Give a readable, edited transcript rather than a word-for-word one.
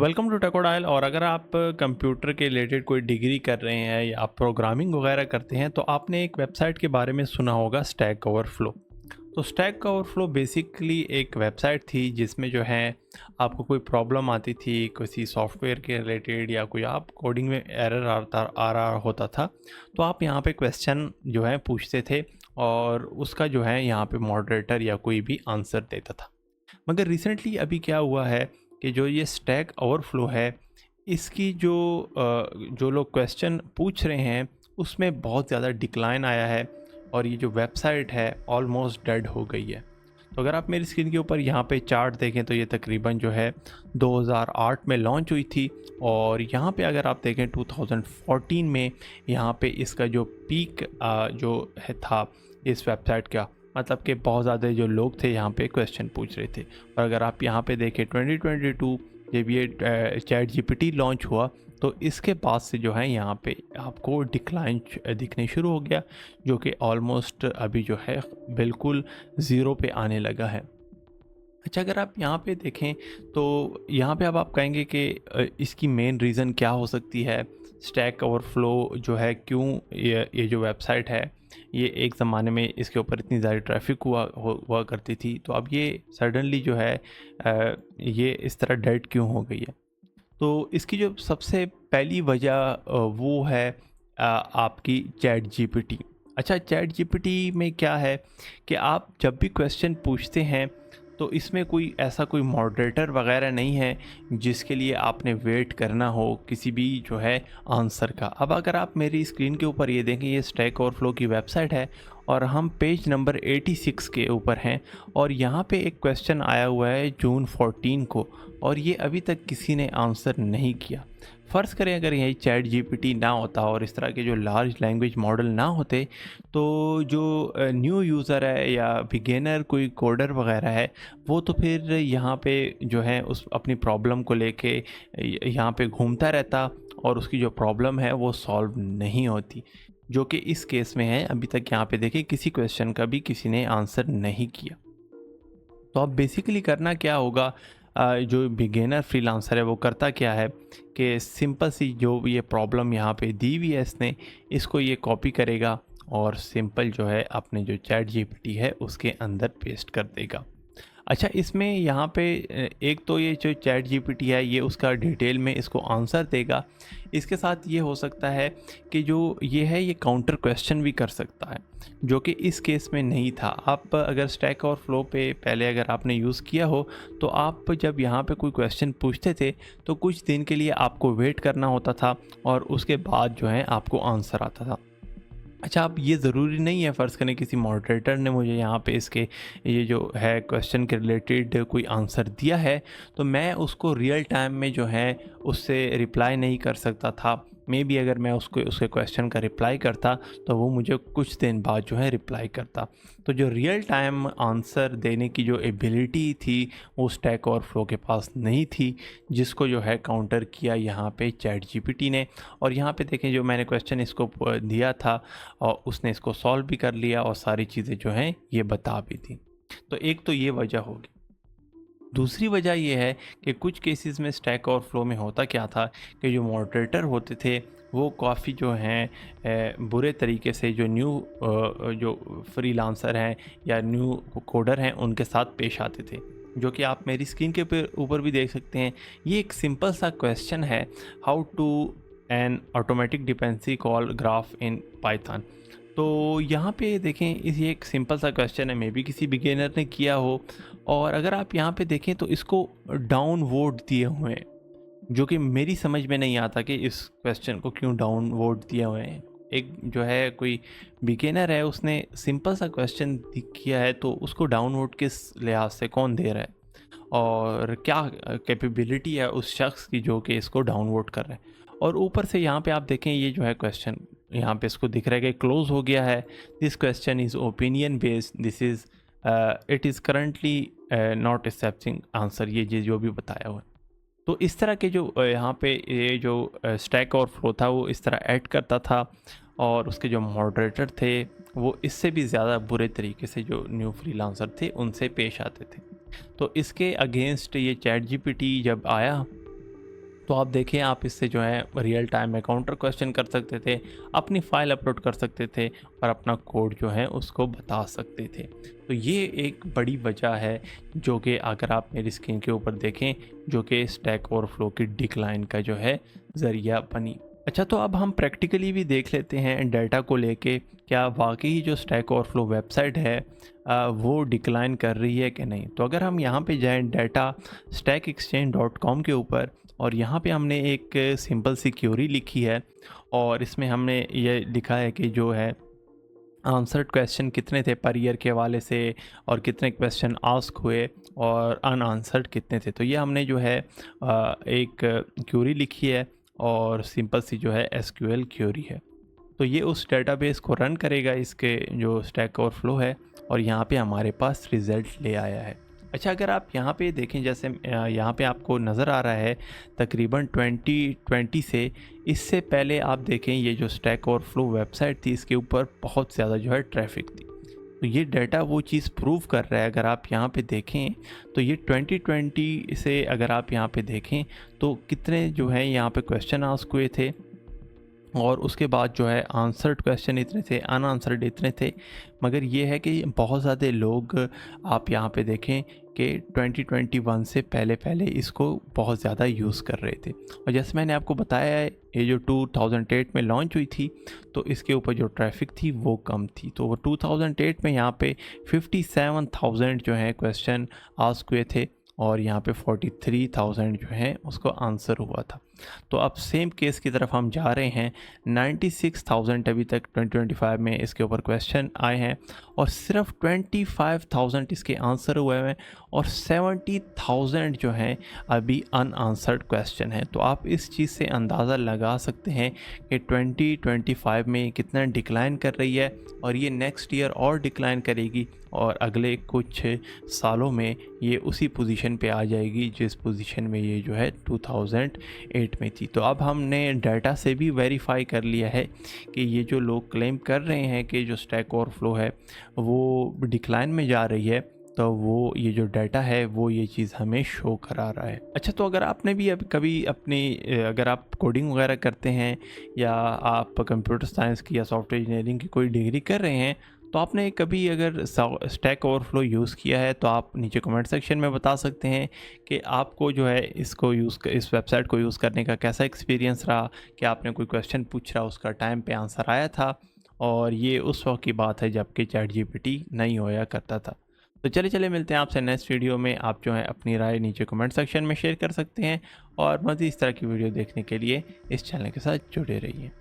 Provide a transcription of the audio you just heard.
Welcome to टेकोडाइल। और अगर आप कंप्यूटर के रिलेटेड कोई डिग्री कर रहे हैं या आप प्रोग्रामिंग वगैरह करते हैं तो आपने एक वेबसाइट के बारे में सुना होगा, स्टैक ओवरफ्लो। तो स्टैक ओवरफ्लो बेसिकली एक वेबसाइट थी जिसमें जो है आपको कोई प्रॉब्लम आती थी किसी सॉफ्टवेयर के रिलेटेड या कोई आप कोडिंग में एरर आ रहा होता था, तो आप यहाँ पे क्वेश्चन जो है पूछते थे और उसका जो है यहाँ पे मॉडरेटर या कोई भी आंसर देता था। मगर रिसेंटली अभी क्या हुआ है कि जो ये स्टैक ओवरफ्लो है, इसकी जो लोग क्वेश्चन पूछ रहे हैं उसमें बहुत ज़्यादा डिक्लाइन आया है और ये जो वेबसाइट है ऑलमोस्ट डेड हो गई है। तो अगर आप मेरी स्क्रीन के ऊपर यहाँ पे चार्ट देखें तो ये तकरीबन जो है 2008 में लॉन्च हुई थी और यहाँ पे अगर आप देखें 2014 में यहाँ पे इसका जो पीक जो है था इस वेबसाइट का, मतलब कि बहुत ज़्यादा जो लोग थे यहाँ पे क्वेश्चन पूछ रहे थे। और अगर आप यहाँ पे देखें 2022 जब ये चैट जीपीटी लॉन्च हुआ तो इसके बाद से जो है यहाँ पे आपको डिक्लाइन दिखने शुरू हो गया, जो कि ऑलमोस्ट अभी जो है बिल्कुल ज़ीरो पे आने लगा है। अच्छा, अगर आप यहाँ पे देखें तो यहाँ पे अब आप कहेंगे कि इसकी मेन रीज़न क्या हो सकती है, स्टैक ओवरफ्लो जो है क्यों ये जो वेबसाइट है ये एक ज़माने में इसके ऊपर इतनी ज़्यादा ट्रैफिक हुआ करती थी, तो अब ये सडनली जो है ये इस तरह डेड क्यों हो गई है। तो इसकी जो सबसे पहली वजह वो है आपकी चैट जीपीटी। अच्छा, चैट जीपीटी में क्या है कि आप जब भी क्वेश्चन पूछते हैं तो इसमें कोई मॉडरेटर वगैरह नहीं है जिसके लिए आपने वेट करना हो किसी भी जो है आंसर का। अब अगर आप मेरी स्क्रीन के ऊपर ये देखें, ये स्टैक ओवरफ्लो की वेबसाइट है और हम पेज नंबर 86 के ऊपर हैं और यहाँ पे एक क्वेश्चन आया हुआ है जून 14 को और ये अभी तक किसी ने आंसर नहीं किया। फ़र्ज़ करें अगर यही चैट जीपीटी ना होता और इस तरह के जो लार्ज लैंग्वेज मॉडल ना होते, तो जो न्यू यूज़र है या बिगिनर कोई कोडर वगैरह है वो तो फिर यहाँ पे जो है उस अपनी प्रॉब्लम को लेके यहाँ पे घूमता रहता और उसकी जो प्रॉब्लम है वो सॉल्व नहीं होती, जो कि इस केस में है। अभी तक यहाँ पे देखिए किसी क्वेश्चन का भी किसी ने आंसर नहीं किया। तो अब बेसिकली करना क्या होगा, जो बिगिनर फ्रीलांसर है वो करता क्या है कि सिंपल सी जो ये प्रॉब्लम यहाँ पे दी हुई है इसने, इसको ये कॉपी करेगा और सिंपल जो है अपने जो चैट जीपीटी है उसके अंदर पेस्ट कर देगा। अच्छा, इसमें यहाँ पे एक तो ये जो चैट जीपीटी है ये उसका डिटेल में इसको आंसर देगा। इसके साथ ये हो सकता है कि जो ये है ये काउंटर क्वेश्चन भी कर सकता है, जो कि इस केस में नहीं था। आप अगर स्टैक ओवरफ्लो पे पहले अगर आपने यूज़ किया हो तो आप जब यहाँ पे कोई क्वेश्चन पूछते थे तो कुछ दिन के लिए आपको वेट करना होता था और उसके बाद जो है आपको आंसर आता था। अच्छा, अब ये ज़रूरी नहीं है, फ़र्ज़ करें किसी मॉडरेटर ने मुझे यहाँ पे इसके ये जो है क्वेश्चन के रिलेटेड कोई आंसर दिया है तो मैं उसको रियल टाइम में जो है उससे रिप्लाई नहीं कर सकता था। मे बी अगर मैं उसको उसके क्वेश्चन का रिप्लाई करता तो वो मुझे कुछ दिन बाद जो है रिप्लाई करता। तो जो रियल टाइम आंसर देने की जो एबिलिटी थी वो स्टैक ओवरफ्लो के पास नहीं थी, जिसको जो है काउंटर किया यहाँ पे चैट जीपीटी ने। और यहाँ पे देखें जो मैंने क्वेश्चन इसको दिया था और उसने इसको सॉल्व भी कर लिया और सारी चीज़ें जो हैं ये बता भी दी। तो एक तो ये वजह होगी। दूसरी वजह ये है कि कुछ केसेस में स्टैक ओवरफ्लो में होता क्या था कि जो मॉडरेटर होते थे वो काफ़ी जो हैं बुरे तरीके से जो जो फ्रीलांसर हैं या न्यू कोडर हैं उनके साथ पेश आते थे, जो कि आप मेरी स्क्रीन के ऊपर भी देख सकते हैं। ये एक सिंपल सा क्वेश्चन है, how to an automatic dependency call graph in Python. तो यहाँ पे देखें ये एक सिंपल सा क्वेश्चन है, मे बी किसी बिगिनर ने किया हो। और अगर आप यहाँ पे देखें तो इसको डाउन वोट दिए हुए हैं, जो कि मेरी समझ में नहीं आता कि इस क्वेश्चन को क्यों डाउन वोट दिए हुए हैं। एक जो है कोई बिगिनर है उसने सिंपल सा क्वेश्चन किया है तो उसको डाउन वोट किस लिहाज से कौन दे रहा है और क्या कैपेबिलिटी है उस शख्स की जो कि इसको डाउन वोट कर रहा है। और ऊपर से यहाँ पे आप देखें ये जो है क्वेश्चन यहाँ पे इसको दिख रहा है कि क्लोज हो गया है, this question is opinion based, this is it is currently not accepting answer, ये जो भी बताया हुआ है। तो इस तरह के जो यहाँ पे ये जो स्टैक ओवरफ्लो था वो इस तरह ऐड करता था और उसके जो मॉडरेटर थे वो इससे भी ज़्यादा बुरे तरीके से जो न्यू फ्रीलांसर थे उनसे पेश आते थे। तो इसके अगेंस्ट ये चैट जीपीटी जब आया तो आप देखिए, आप इससे जो है रियल टाइम में काउंटर क्वेश्चन कर सकते थे, अपनी फ़ाइल अपलोड कर सकते थे और अपना कोड जो है उसको बता सकते थे। तो ये एक बड़ी वजह है जो कि अगर आप मेरी स्क्रीन के ऊपर देखें, जो कि स्टैक ओवरफ्लो की डिक्लाइन का जो है ज़रिया बनी। अच्छा, तो अब हम प्रैक्टिकली भी देख लेते हैं डेटा को लेके, क्या वाकई जो स्टैक ओवरफ्लो वेबसाइट है वो डिक्लाइन कर रही है कि नहीं। तो अगर हम यहाँ पे जाएँ डाटा stackexchange.com के ऊपर, और यहाँ पे हमने एक सिंपल सी क्वेरी लिखी है और इसमें हमने ये लिखा है कि जो है आंसर्ड क्वेश्चन कितने थे पर ईयर के हवाले से, और कितने क्वेश्चन आस्क हुए और अनआंसर्ड कितने थे। तो ये हमने जो है एक क्वेरी लिखी है और सिंपल सी जो है एसक्यूएल क्वेरी है। तो ये उस डेटाबेस को रन करेगा, इसके जो स्टैक ओवरफ्लो है, और यहाँ पे हमारे पास रिज़ल्ट ले आया है। अच्छा, अगर आप यहाँ पे देखें, जैसे यहाँ पे आपको नज़र आ रहा है तकरीबन 2020 से, इससे पहले आप देखें ये जो स्टैक ओवरफ्लो वेबसाइट थी इसके ऊपर बहुत ज़्यादा जो है ट्रैफिक थी। तो ये डाटा वो चीज़ प्रूव कर रहा है। अगर आप यहाँ पे देखें तो ये 2020 से अगर आप यहाँ पे देखें तो कितने जो है यहाँ पे क्वेश्चन आस्क हुए थे, और उसके बाद जो है आंसर्ड क्वेश्चन इतने थे, अनआंसर्ड इतने थे। मगर ये है कि बहुत ज़्यादा लोग, आप यहाँ पे देखें कि 2021 से पहले पहले इसको बहुत ज़्यादा यूज़ कर रहे थे। और जैसे मैंने आपको बताया है, ये जो 2008 में लॉन्च हुई थी तो इसके ऊपर जो ट्रैफिक थी वो कम थी। तो वो 2008 में यहाँ पे 57,000 जो है क्वेश्चन आस्क हुए थे, और यहाँ पे 43,000 जो है उसको आंसर हुआ था। तो अब सेम केस की तरफ हम जा रहे हैं। 96,000 अभी तक 2025 में इसके ऊपर क्वेश्चन आए हैं, और सिर्फ 25,000 इसके आंसर हुए हैं, और 70,000 जो हैं अभी अनआंसर्ड क्वेश्चन हैं। तो आप इस चीज़ से अंदाज़ा लगा सकते हैं कि 2025 में कितना डिक्लाइन कर रही है, और ये नेक्स्ट ईयर और डिक्लाइन करेगी, और अगले कुछ सालों में ये उसी पोजीशन पे आ जाएगी जिस पोजीशन में ये जो है 2008 में थी। तो अब हमने डाटा से भी वेरीफाई कर लिया है कि ये जो लोग क्लेम कर रहे हैं कि जो स्टैक ओवरफ्लो है वो डिक्लाइन में जा रही है, तो वो ये जो डाटा है वो ये चीज़ हमें शो करा रहा है। अच्छा, तो अगर आपने भी अब कभी अपनी अगर आप कोडिंग वगैरह करते हैं, या आप कंप्यूटर साइंस की या सॉफ्टवेयर इंजीनियरिंग की कोई डिग्री कर रहे हैं, तो आपने कभी अगर स्टैक ओवरफ्लो यूज़ किया है तो आप नीचे कमेंट सेक्शन में बता सकते हैं कि आपको जो है इस वेबसाइट को यूज़ करने का कैसा एक्सपीरियंस रहा। कि आपने कोई क्वेश्चन पूछ रहा, उसका टाइम पे आंसर आया था, और ये उस वक्त की बात है जबकि चैट जीपीटी नहीं होया करता था। तो चले मिलते हैं आपसे नेक्स्ट वीडियो में। आप जो है अपनी राय नीचे कमेंट सेक्शन में शेयर कर सकते हैं, और मज़ीद इस तरह की वीडियो देखने के लिए इस चैनल के साथ जुड़े रहिए।